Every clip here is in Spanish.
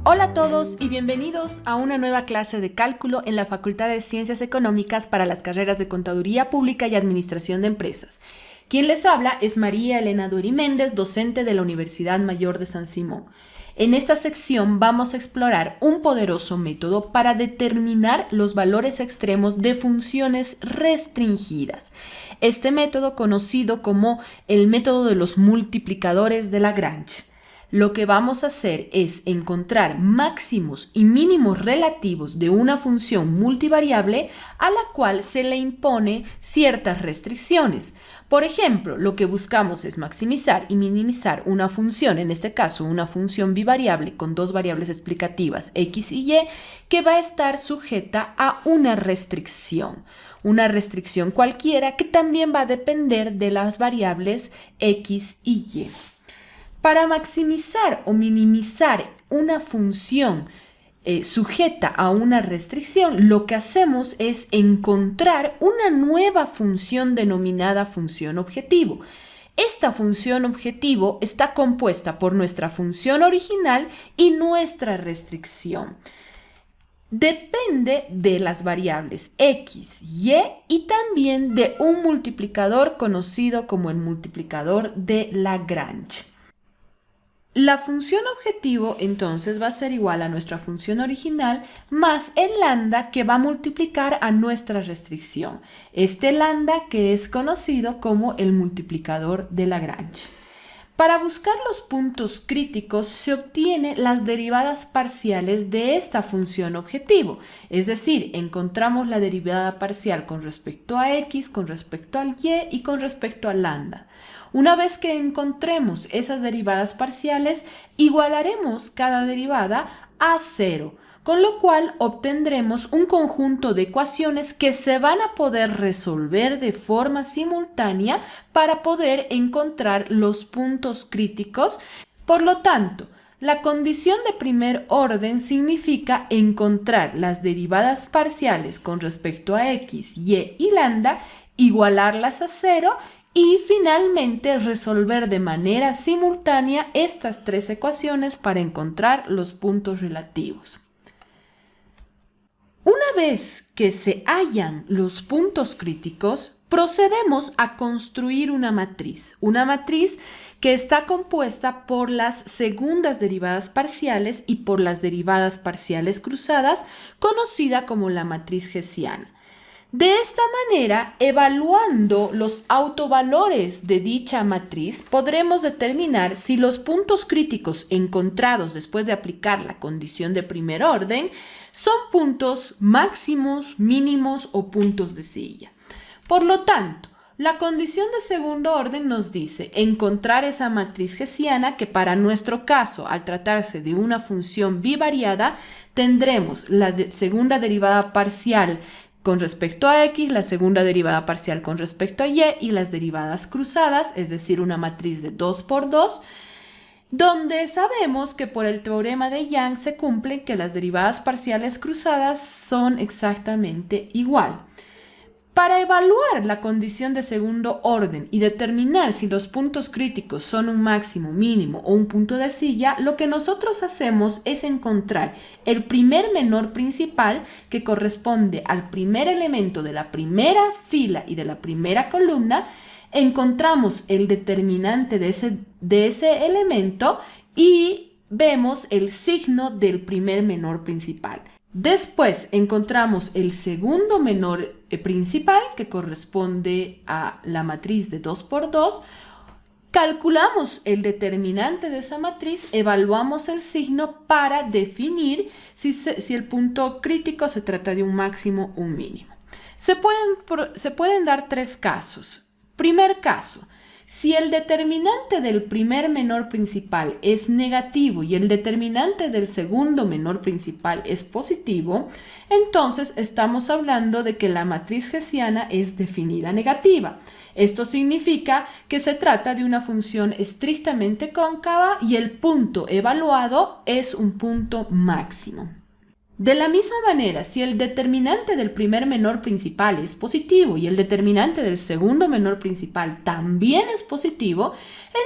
Hola a todos y bienvenidos a una nueva clase de cálculo en la Facultad de Ciencias Económicas para las carreras de Contaduría Pública y Administración de Empresas. Quien les habla es María Elena Dury Méndez, docente de la Universidad Mayor de San Simón. En esta sección vamos a explorar un poderoso método para determinar los valores extremos de funciones restringidas. Este método, conocido como el método de los multiplicadores de Lagrange. Lo que vamos a hacer es encontrar máximos y mínimos relativos de una función multivariable a la cual se le impone ciertas restricciones. Por ejemplo, lo que buscamos es maximizar y minimizar una función, en este caso una función bivariable con dos variables explicativas x y y, que va a estar sujeta a una restricción cualquiera que también va a depender de las variables x y y. Para maximizar o minimizar una función sujeta a una restricción, lo que hacemos es encontrar una nueva función denominada función objetivo. Esta función objetivo está compuesta por nuestra función original y nuestra restricción. Depende de las variables x, y también de un multiplicador conocido como el multiplicador de Lagrange. La función objetivo entonces va a ser igual a nuestra función original más el lambda que va a multiplicar a nuestra restricción. Este lambda que es conocido como el multiplicador de Lagrange. Para buscar los puntos críticos se obtienen las derivadas parciales de esta función objetivo. Es decir, encontramos la derivada parcial con respecto a x, con respecto al y con respecto al lambda. Una vez que encontremos esas derivadas parciales, igualaremos cada derivada a 0, con lo cual obtendremos un conjunto de ecuaciones que se van a poder resolver de forma simultánea para poder encontrar los puntos críticos. Por lo tanto, la condición de primer orden significa encontrar las derivadas parciales con respecto a x, y lambda, igualarlas a 0 y finalmente resolver de manera simultánea estas tres ecuaciones para encontrar los puntos relativos. Una vez que se hallan los puntos críticos, procedemos a construir una matriz que está compuesta por las segundas derivadas parciales y por las derivadas parciales cruzadas, conocida como la matriz hessiana. De esta manera, evaluando los autovalores de dicha matriz, podremos determinar si los puntos críticos encontrados después de aplicar la condición de primer orden son puntos máximos, mínimos o puntos de silla. Por lo tanto, la condición de segundo orden nos dice encontrar esa matriz hessiana que para nuestro caso, al tratarse de una función bivariada, tendremos la segunda derivada parcial con respecto a x, la segunda derivada parcial con respecto a y las derivadas cruzadas, es decir, una matriz de 2 por 2, donde sabemos que por el teorema de Young se cumple que las derivadas parciales cruzadas son exactamente igual. Para evaluar la condición de segundo orden y determinar si los puntos críticos son un máximo, mínimo o un punto de silla, lo que nosotros hacemos es encontrar el primer menor principal que corresponde al primer elemento de la primera fila y de la primera columna, encontramos el determinante de ese elemento y vemos el signo del primer menor principal. Después encontramos el segundo menor principal que corresponde a la matriz de 2 por 2. Calculamos el determinante de esa matriz, evaluamos el signo para definir si el punto crítico se trata de un máximo o un mínimo. Se pueden dar tres casos. Primer caso. Si el determinante del primer menor principal es negativo y el determinante del segundo menor principal es positivo, entonces estamos hablando de que la matriz hessiana es definida negativa. Esto significa que se trata de una función estrictamente cóncava y el punto evaluado es un punto máximo. De la misma manera, si el determinante del primer menor principal es positivo y el determinante del segundo menor principal también es positivo,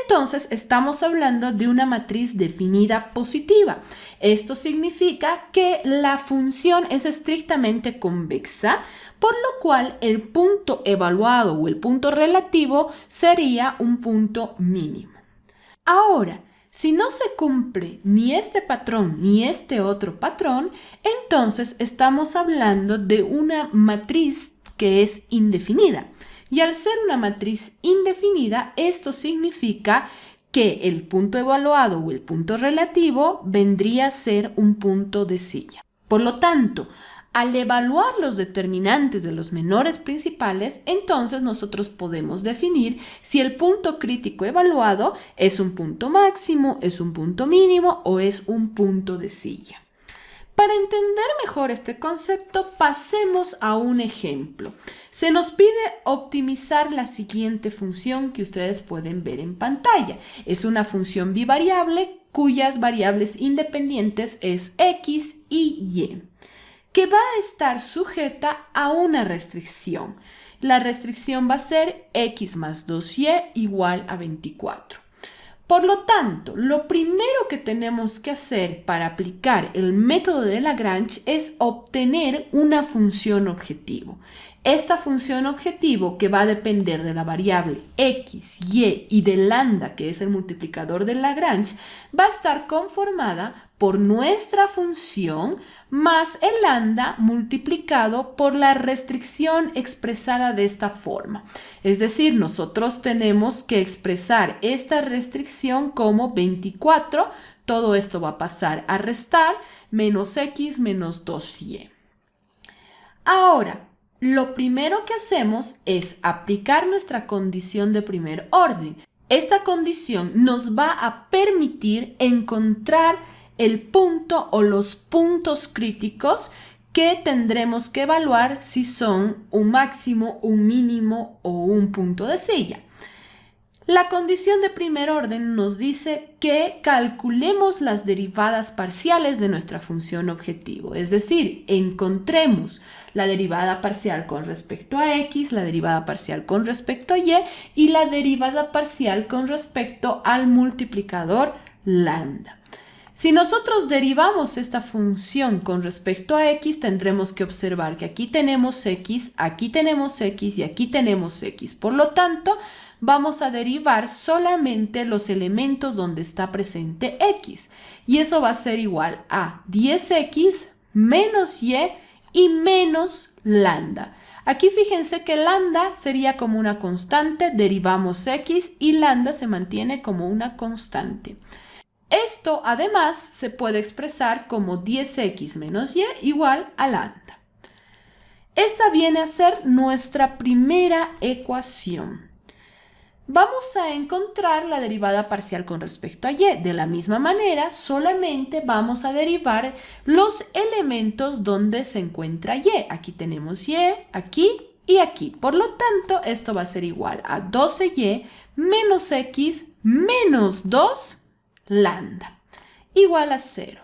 entonces estamos hablando de una matriz definida positiva. Esto significa que la función es estrictamente convexa, por lo cual el punto evaluado o el punto relativo sería un punto mínimo. Ahora, si no se cumple ni este patrón ni este otro patrón, entonces estamos hablando de una matriz que es indefinida. Y al ser una matriz indefinida, esto significa que el punto evaluado o el punto relativo vendría a ser un punto de silla. Por lo tanto, al evaluar los determinantes de los menores principales, entonces nosotros podemos definir si el punto crítico evaluado es un punto máximo, es un punto mínimo o es un punto de silla. Para entender mejor este concepto, pasemos a un ejemplo. Se nos pide optimizar la siguiente función que ustedes pueden ver en pantalla. Es una función bivariable cuyas variables independientes es x y y, que va a estar sujeta a una restricción. La restricción va a ser x más 2y igual a 24. Por lo tanto, lo primero que tenemos que hacer para aplicar el método de Lagrange es obtener una función objetivo. Esta función objetivo, que va a depender de la variable x, y del lambda, que es el multiplicador de Lagrange, va a estar conformada por nuestra función más el lambda multiplicado por la restricción expresada de esta forma. Es decir, nosotros tenemos que expresar esta restricción como 24. Todo esto va a pasar a restar menos x menos 2y. Ahora, lo primero que hacemos es aplicar nuestra condición de primer orden. Esta condición nos va a permitir encontrar el punto o los puntos críticos que tendremos que evaluar si son un máximo, un mínimo o un punto de silla. La condición de primer orden nos dice que calculemos las derivadas parciales de nuestra función objetivo, es decir, encontremos la derivada parcial con respecto a x, la derivada parcial con respecto a y la derivada parcial con respecto al multiplicador lambda. Si nosotros derivamos esta función con respecto a x, tendremos que observar que aquí tenemos x y aquí tenemos x. Por lo tanto, vamos a derivar solamente los elementos donde está presente x. Y eso va a ser igual a 10x menos y menos lambda. Aquí fíjense que lambda sería como una constante, derivamos x y lambda se mantiene como una constante. Esto además se puede expresar como 10x menos y igual a lambda. Esta viene a ser nuestra primera ecuación. Vamos a encontrar la derivada parcial con respecto a y. De la misma manera, solamente vamos a derivar los elementos donde se encuentra y. Aquí tenemos y, aquí y aquí. Por lo tanto, esto va a ser igual a 12y menos x menos 2 lambda, igual a 0.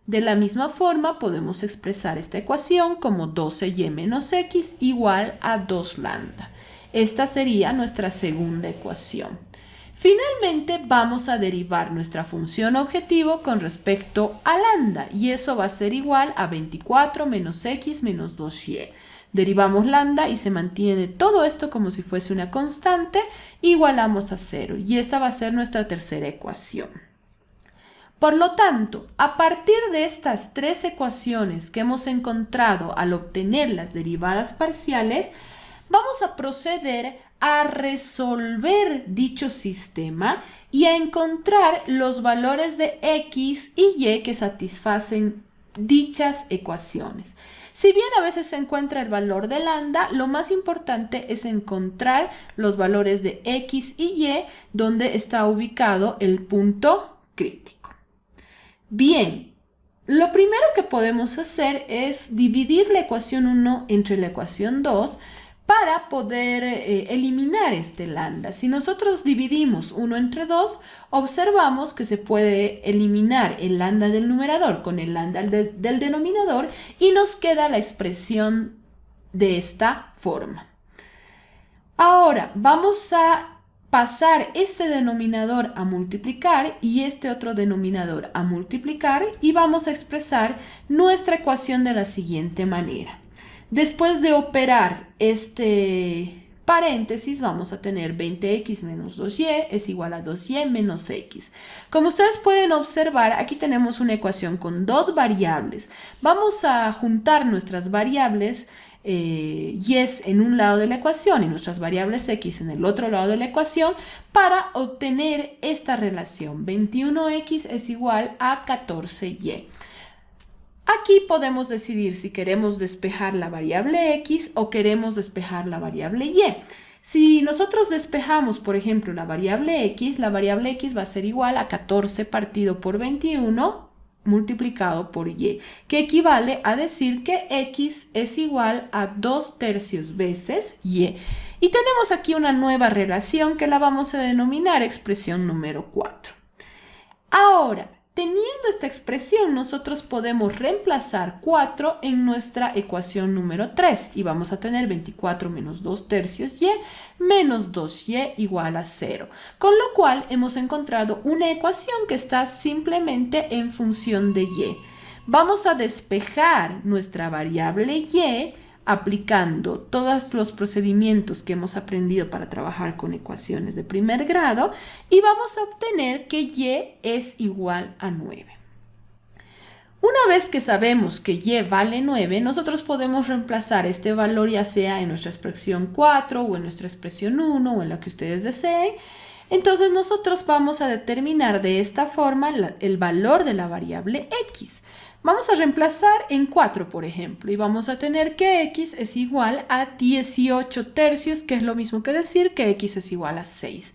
De la misma forma, podemos expresar esta ecuación como 12y menos x igual a 2 lambda. Esta sería nuestra segunda ecuación. Finalmente, vamos a derivar nuestra función objetivo con respecto a lambda, y eso va a ser igual a 24 menos x menos 2y. Derivamos lambda y se mantiene todo esto como si fuese una constante, igualamos a 0, y esta va a ser nuestra tercera ecuación. Por lo tanto, a partir de estas tres ecuaciones que hemos encontrado al obtener las derivadas parciales, vamos a proceder a resolver dicho sistema y a encontrar los valores de x y y que satisfacen dichas ecuaciones. Si bien a veces se encuentra el valor de lambda, lo más importante es encontrar los valores de x y y donde está ubicado el punto crítico. Bien, lo primero que podemos hacer es dividir la ecuación 1 entre la ecuación 2 para poder eliminar este lambda. Si nosotros dividimos 1 entre 2, observamos que se puede eliminar el lambda del numerador con el lambda del denominador y nos queda la expresión de esta forma. Ahora vamos a pasar este denominador a multiplicar y este otro denominador a multiplicar y vamos a expresar nuestra ecuación de la siguiente manera. Después de operar este paréntesis, vamos a tener 20x menos 2y es igual a 2y menos x. Como ustedes pueden observar, aquí tenemos una ecuación con dos variables. Vamos a juntar nuestras variables y en un lado de la ecuación y nuestras variables x en el otro lado de la ecuación para obtener esta relación. 21x es igual a 14y. Aquí podemos decidir si queremos despejar la variable x o queremos despejar la variable y. Si nosotros despejamos, por ejemplo, la variable x va a ser igual a 14 partido por 21 multiplicado por y, que equivale a decir que x es igual a 2/3 veces y. Y tenemos aquí una nueva relación que la vamos a denominar expresión número 4. Ahora, teniendo esta expresión, nosotros podemos reemplazar 4 en nuestra ecuación número 3 y vamos a tener 24 menos 2/3 y menos 2y igual a 0. Con lo cual hemos encontrado una ecuación que está simplemente en función de y. Vamos a despejar nuestra variable y aplicando todos los procedimientos que hemos aprendido para trabajar con ecuaciones de primer grado y vamos a obtener que y es igual a 9. Una vez que sabemos que y vale 9, nosotros podemos reemplazar este valor ya sea en nuestra expresión 4 o en nuestra expresión 1 o en la que ustedes deseen. Entonces nosotros vamos a determinar de esta forma el valor de la variable x. Vamos a reemplazar en 4, por ejemplo, y vamos a tener que x es igual a 18/3, que es lo mismo que decir que x es igual a 6.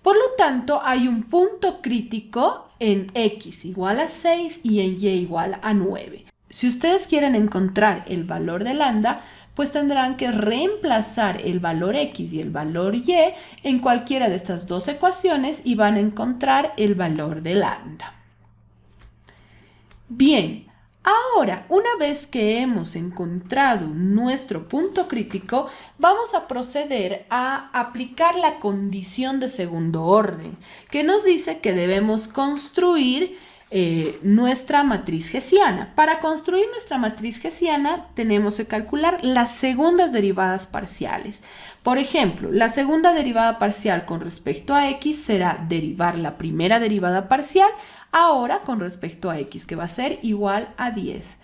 Por lo tanto, hay un punto crítico en x igual a 6 y en y igual a 9. Si ustedes quieren encontrar el valor de lambda, pues tendrán que reemplazar el valor x y el valor y en cualquiera de estas dos ecuaciones y van a encontrar el valor de lambda. Bien, ahora, una vez que hemos encontrado nuestro punto crítico, vamos a proceder a aplicar la condición de segundo orden, que nos dice que debemos construir nuestra matriz hessiana. Para construir nuestra matriz hessiana tenemos que calcular las segundas derivadas parciales. Por ejemplo, la segunda derivada parcial con respecto a x será derivar la primera derivada parcial ahora con respecto a x, que va a ser igual a 10.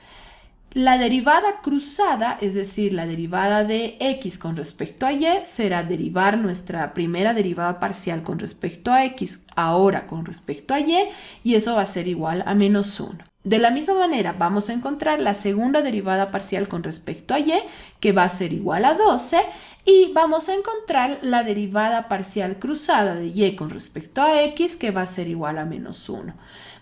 La derivada cruzada, es decir, la derivada de x con respecto a y, será derivar nuestra primera derivada parcial con respecto a x ahora con respecto a y eso va a ser igual a menos 1. De la misma manera, vamos a encontrar la segunda derivada parcial con respecto a y, que va a ser igual a 12, y vamos a encontrar la derivada parcial cruzada de y con respecto a x, que va a ser igual a menos 1.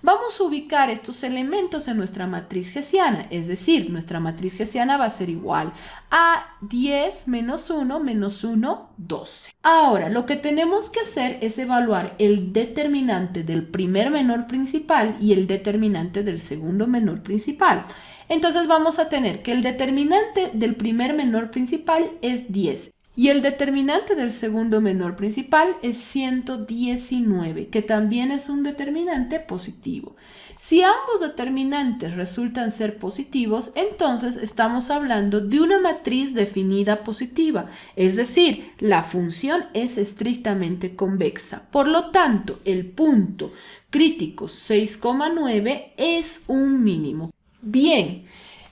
Vamos a ubicar estos elementos en nuestra matriz hessiana, es decir, nuestra matriz hessiana va a ser igual a 10 menos 1 menos 1, 12. Ahora, lo que tenemos que hacer es evaluar el determinante del primer menor principal y el determinante del segundo menor principal. Entonces vamos a tener que el determinante del primer menor principal es 10. Y el determinante del segundo menor principal es 119, que también es un determinante positivo. Si ambos determinantes resultan ser positivos, entonces estamos hablando de una matriz definida positiva, es decir, la función es estrictamente convexa. Por lo tanto, el punto crítico 6,9 es un mínimo. Bien.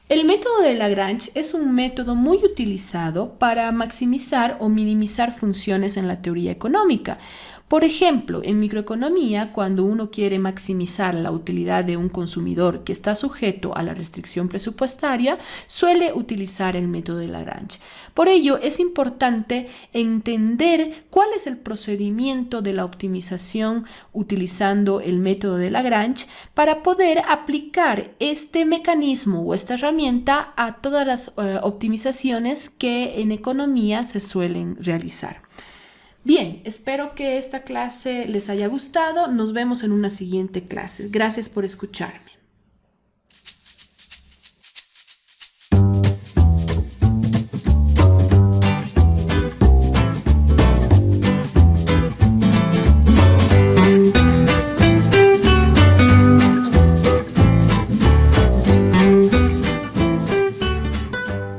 El método de Lagrange es un método muy utilizado para maximizar o minimizar funciones en la teoría económica, Por ejemplo, en microeconomía, cuando uno quiere maximizar la utilidad de un consumidor que está sujeto a la restricción presupuestaria, suele utilizar el método de Lagrange. Por ello, es importante entender cuál es el procedimiento de la optimización utilizando el método de Lagrange para poder aplicar este mecanismo o esta herramienta a todas las optimizaciones que en economía se suelen realizar. Bien, espero que esta clase les haya gustado. Nos vemos en una siguiente clase. Gracias por escucharme.